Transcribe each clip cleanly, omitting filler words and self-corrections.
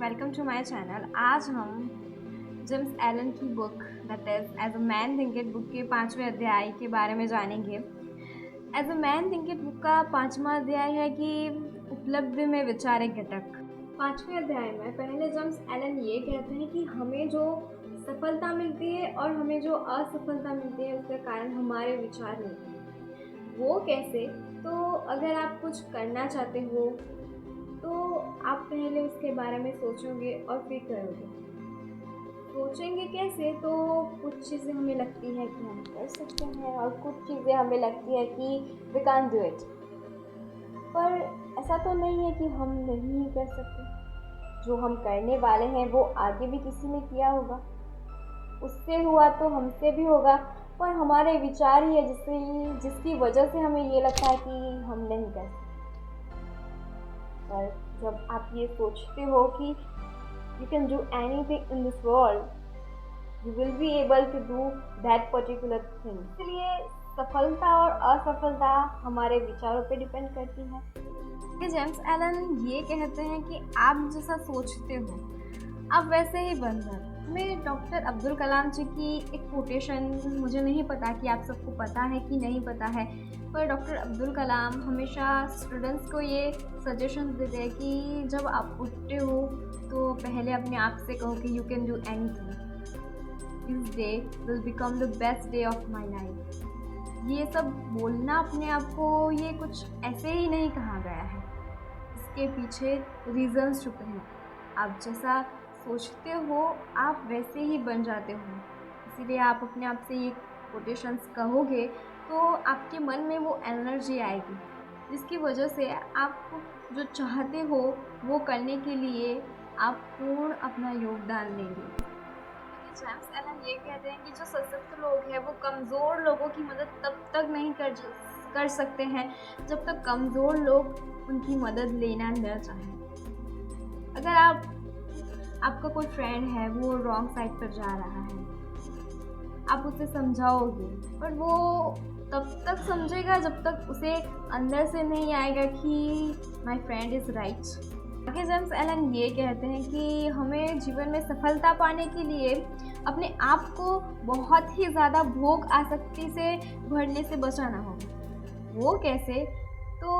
Welcome to my channel. आज हम James Allen की book that is as a man thinketh book के 5वें अध्याय के बारे में जानेंगे। As a man thinketh book का 5वां अध्याय है कि उपलब्धि में विचारिक घटक। 5वें अध्याय में पहले जेम्स एलन ये कहते हैं कि हमें जो सफलता मिलती है और हमें जो असफलता मिलती है उसका कारण हमारे विचार नहीं है। वो कैसे? तो अगर आप कुछ करना चाहते हो तो आप पहले उसके बारे में सोचोगे और फिर करोगे। सोचेंगे कैसे? तो कुछ चीज़ें हमें लगती है कि हम कर सकते हैं और कुछ चीज़ें हमें लगती है कि वी कांट डू इट। पर ऐसा तो नहीं है कि हम नहीं कर सकते। जो हम करने वाले हैं वो आगे भी किसी ने किया होगा, उससे हुआ तो हमसे भी होगा। पर हमारे विचार ही है जिसकी वजह से हमें ये लगता है कि हम नहीं कर सकते। पर जब आप ये सोचते हो कि you can do anything in this world, you will be able to do that particular thing। इसलिए सफलता और असफलता हमारे विचारों पे डिपेंड करती है। जेम्स एलन ये कहते हैं कि आप जैसा सोचते हो आप वैसे ही बन जाते। हमें डॉक्टर अब्दुल कलाम जी की एक कोटेशन, मुझे नहीं पता कि आप सबको पता है कि नहीं पता है, पर डॉक्टर अब्दुल कलाम हमेशा स्टूडेंट्स को ये सजेशन देते हैं कि जब आप उठते हो तो पहले अपने आप से कहो कि you can do anything, this day will become the best day of my life. ये सब बोलना अपने आप को, ये कुछ ऐसे ही नहीं कहा गया है, इसके पीछे रीजंस छुपे हैं। आप जैसा सोचते हो आप वैसे ही बन जाते हो। इसीलिए आप अपने आप से ये कोटेशंस कहोगे तो आपके मन में वो एनर्जी आएगी जिसकी वजह से आप जो चाहते हो वो करने के लिए आप पूर्ण अपना योगदान देंगे। जेम्स एलन ये कहते हैं कि जो सशक्त लोग हैं वो कमज़ोर लोगों की मदद तब तक नहीं कर सकते हैं जब तक कमज़ोर लोग उनकी मदद लेना न चाहें। अगर आपका कोई फ्रेंड है वो रॉन्ग साइड पर जा रहा है, आप उसे समझाओगे, पर वो तब तक समझेगा जब तक उसे अंदर से नहीं आएगा कि माय फ्रेंड इज़ राइट। आगे जेम्स एलन ये कहते हैं कि हमें जीवन में सफलता पाने के लिए अपने आप को बहुत ही ज़्यादा भोग आसक्ति से भरने से बचाना होगा। वो कैसे? तो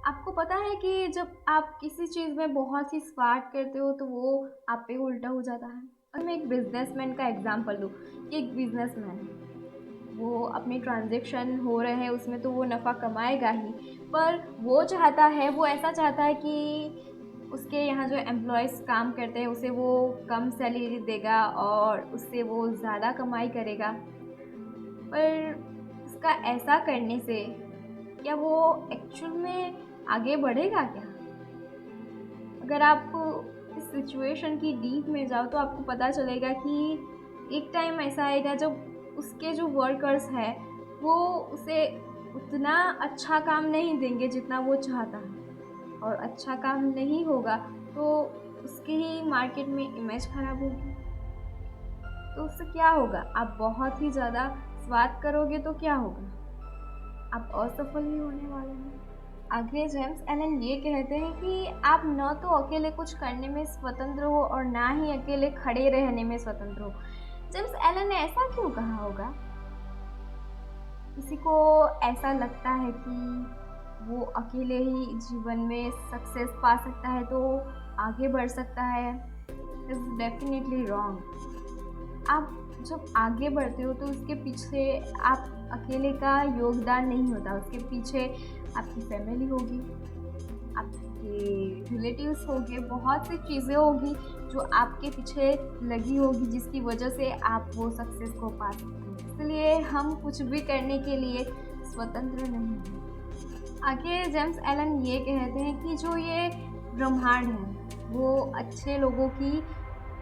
आपको पता है कि जब आप किसी चीज़ में बहुत ही स्वार्थ करते हो तो वो आप पे उल्टा हो जाता है। और मैं एक बिजनेसमैन का एग्जांपल दूँ, एक बिजनेसमैन है, वो अपने ट्रांजैक्शन हो रहे हैं उसमें तो वो नफ़ा कमाएगा ही, पर वो चाहता है, वो ऐसा चाहता है कि उसके यहाँ जो एम्प्लॉयज़ काम करते हैं उसे वो कम सैलरी देगा और उससे वो ज़्यादा कमाई करेगा। पर उसका ऐसा करने से क्या वो एक्चुअल में आगे बढ़ेगा क्या? अगर आप इस सिचुएशन की डीप में जाओ तो आपको पता चलेगा कि एक टाइम ऐसा आएगा जब उसके जो वर्कर्स हैं वो उसे उतना अच्छा काम नहीं देंगे जितना वो चाहता है, और अच्छा काम नहीं होगा तो उसकी ही मार्केट में इमेज ख़राब होगी। तो उससे क्या होगा? आप बहुत ही ज़्यादा स्वार्थ करोगे तो क्या होगा? आप असफल ही होने वाले हैं। आगे जेम्स एलन ये कहते हैं कि आप न तो अकेले कुछ करने में स्वतंत्र हो और ना ही अकेले खड़े रहने में स्वतंत्र हो। जेम्स एलन ने ऐसा क्यों कहा होगा? किसी को ऐसा लगता है कि वो अकेले ही जीवन में सक्सेस पा सकता है तो आगे बढ़ सकता है। It's definitely wrong. आप जब आगे बढ़ते हो तो उसके पीछे आप अकेले का योगदान नहीं होता, उसके पीछे आपकी फैमिली होगी, आपके रिलेटिव्स होंगे, बहुत सी चीज़ें होगी जो आपके पीछे लगी होगी जिसकी वजह से आप वो सक्सेस को पा सकते हैं। इसलिए हम कुछ भी करने के लिए स्वतंत्र नहीं हैं। आगे जेम्स एलन ये कहते हैं कि जो ये ब्रह्मांड है वो अच्छे लोगों की,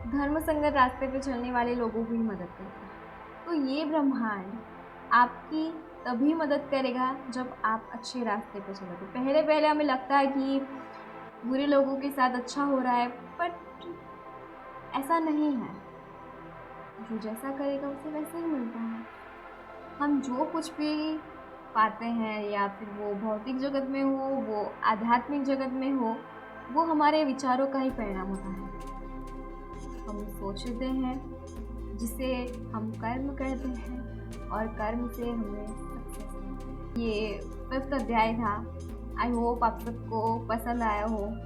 धर्म संगत रास्ते पे चलने वाले लोगों की मदद करता है। तो ये ब्रह्मांड आपकी तभी मदद करेगा जब आप अच्छे रास्ते पे चलोगे। पहले हमें लगता है कि बुरे लोगों के साथ अच्छा हो रहा है, बट ऐसा नहीं है। जो जैसा करेगा उसे वैसे ही मिलता है। हम जो कुछ भी पाते हैं, या फिर वो भौतिक जगत में हो, वो आध्यात्मिक जगत में हो, वो हमारे विचारों का ही परिणाम होता है। हम सोचते हैं जिसे हम कर्म करते हैं और कर्म से हमें सक्सेस मिलती है। ये 5th अध्याय था। आई होप आप सबको पसंद आया हो।